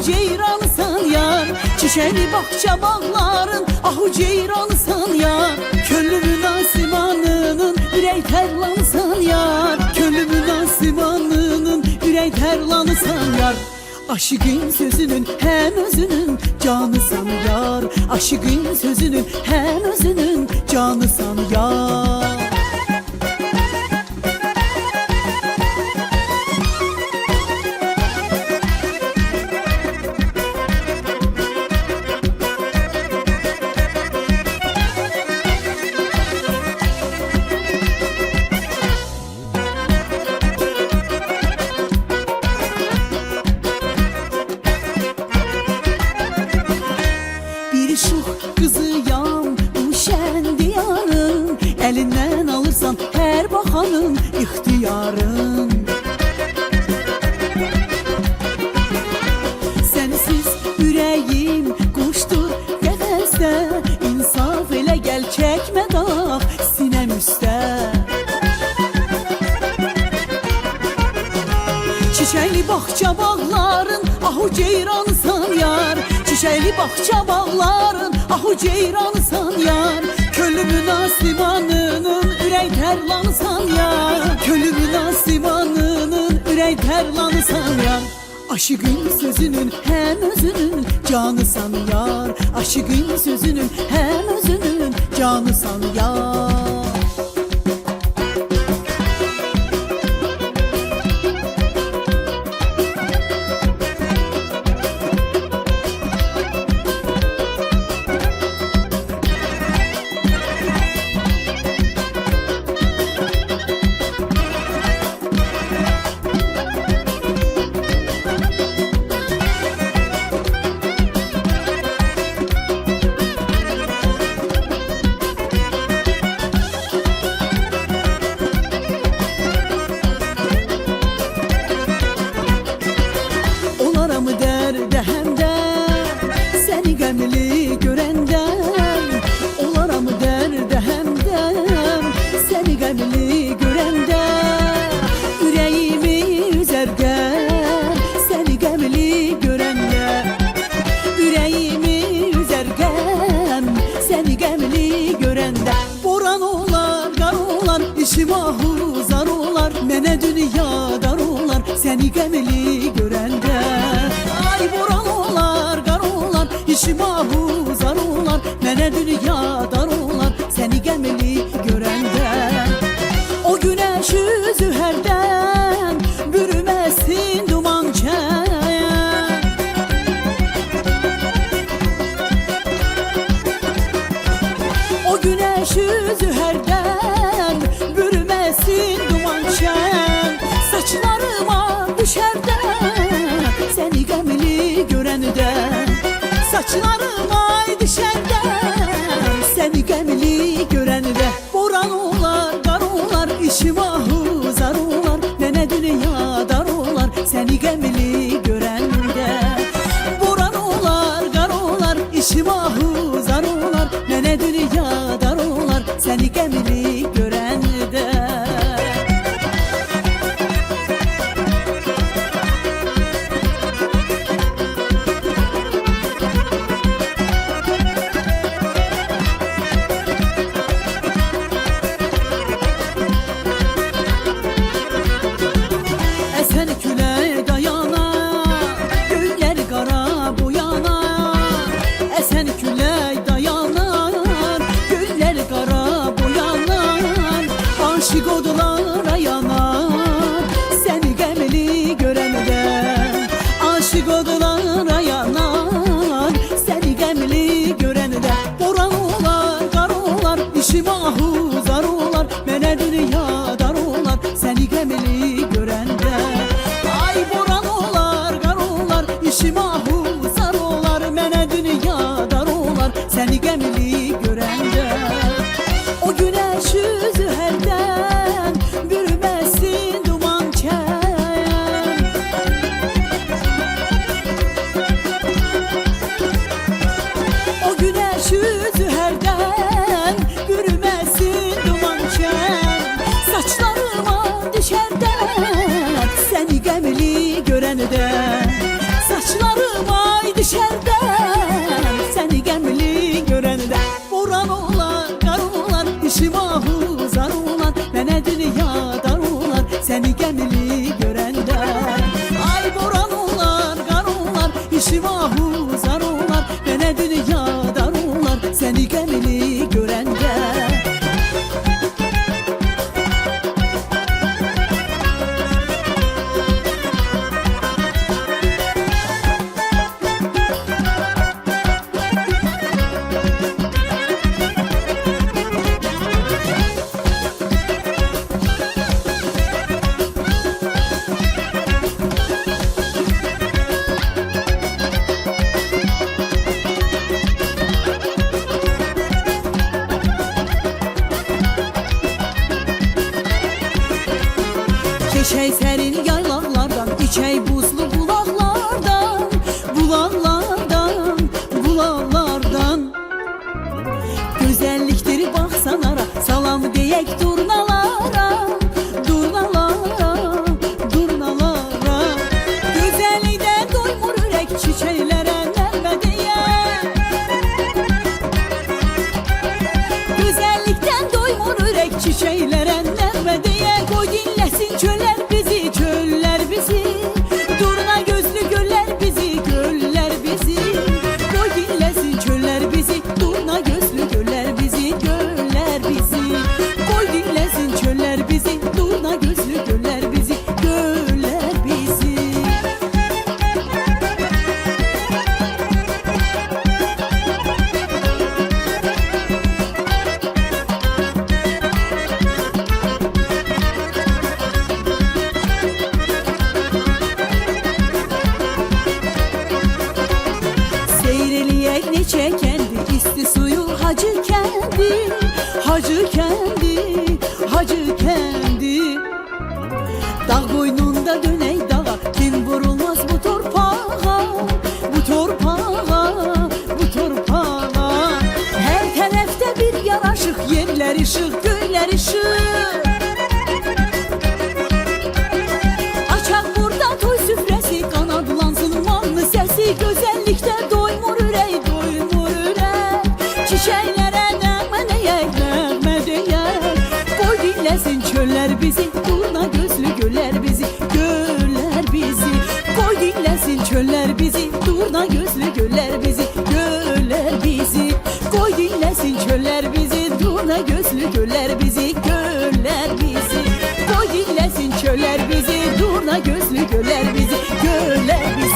ahu ceyransan yar. Çiçeğli bahçe bağların, ahu ceyransan yar. Köllümün asimanının, ürey terlansan yar. Köllümün asimanının, ürey terlansan yar. Aşıkın sözünün hem özünün canısan yar. Aşıkın sözünün hem özünün canısan yar. Şuh kızıyam bu şen diyarın, elinden alırsan her bakanın ihtiyarın. Sensiz yüreğim kuştur gefeste, insaf ele gel çekme dağ sinem üstte. Çiçeğli bahçe bağların, ahu ceyransan yar. Çiçeğli bahçe bağların, ahu ceyransan yar. Köllümün asimanının, ürey terlansan yar. Köllümün asimanının, ürey terlansan yar. Aşıkın sözünün hem özünün canısan yar. Aşıkın sözünün hem özünün canısan yar. Gemli görenden olara mı derde hemden, seni gemli görenden yüreğimi üzergen, seni gemli görenden yüreğimi üzergen, seni gemli görenden. Boran olar, gar olar, işim ahu zar olar, mene dünya dar olar, seni gemli görenden. Ay boran olar, gar olar, İşim ahu zar olar, mene dünya dar olar, seni gemli görenden. O güneş yüzü herden bürümesin duman çen. O güneş yüzü herden bürümesin duman çen. Saçlarıma düşerden seni gemli görenden. Saçlarıma düşerden seni gemli görende. Boran olar, gar olar, işim ahu zar olar, mene dünya dar olar, seni gemli görende. Boran olar, gar olar, işim ahu zar olar, mene dünya dar olar, seni gemli görende. Aşık odulara yanar seni gemli görenden. Aşık odulara yanar seni gemli görenden. Boran olar, gar olar, işim ahu zar olar, mene dünya dar olar, seni gemli görenden. Ay boran olar, gar olar, işim ahu zar olar, mene dünya dar olar, seni gemli görenden. O güneş yüzü herden İşim ahuzar olar, mənə dünyadar olar, səni gəmili görəndə. Ay boran olar, qar olar, işim ahuzar olar, mənə dünyadar olar, səni gəmili görəndə. Keçək sərin yaylalardan, içək buzlu bulaqlardan, bulaqlardan, bulaqlardan. Gözəllikdir baxsanara, salam deyək durnalara, durnalara, durnalara. Gözəllikdən doymur ürək, çiçəklərə nəğmə deyək. Gözəllikdən doymur ürək, çiçəklərə nəğmə deyək. Qoy dinləsin çölər bizi, çöller bizi, durna gözlü göller bizi, göller bizi. Qoy dinləsin çöller bizi, durna gözlü göller bizi, göller bizi. Qoy dinləsin çöller bizi, durna gözlü göller bizi, göller bizi. Neçə kəndi, isti suyu Hacı kəndi, Hacı kəndi, Hacı kəndi. Dağ boynunda dönək dağa, kim vurulmaz bu torpağa, bu torpağa, bu torpağa. Hər tərəfdə bir yaraşıq, yerlər işıq, göylər işıq. Açaq burada toy süfrəsi, qanadlansın manlı səsi, gözəllikdə doymur ürək, doymur ürək. Çiçəklərə nəğmə deyək, nəğmə deyək. Qoy dinləsin çöllər bizi, durna gözlü göller bizi, göller bizi. Qoy dinləsin çöllər bizi, durna gözlü göller bizi, göller bizi. Qoy dinləsin çöllər bizi, durna gözlü göller bizi, göller bizi. Qoy dinləsin çöllər bizi, durna gözlü göller bizi, göller bizi.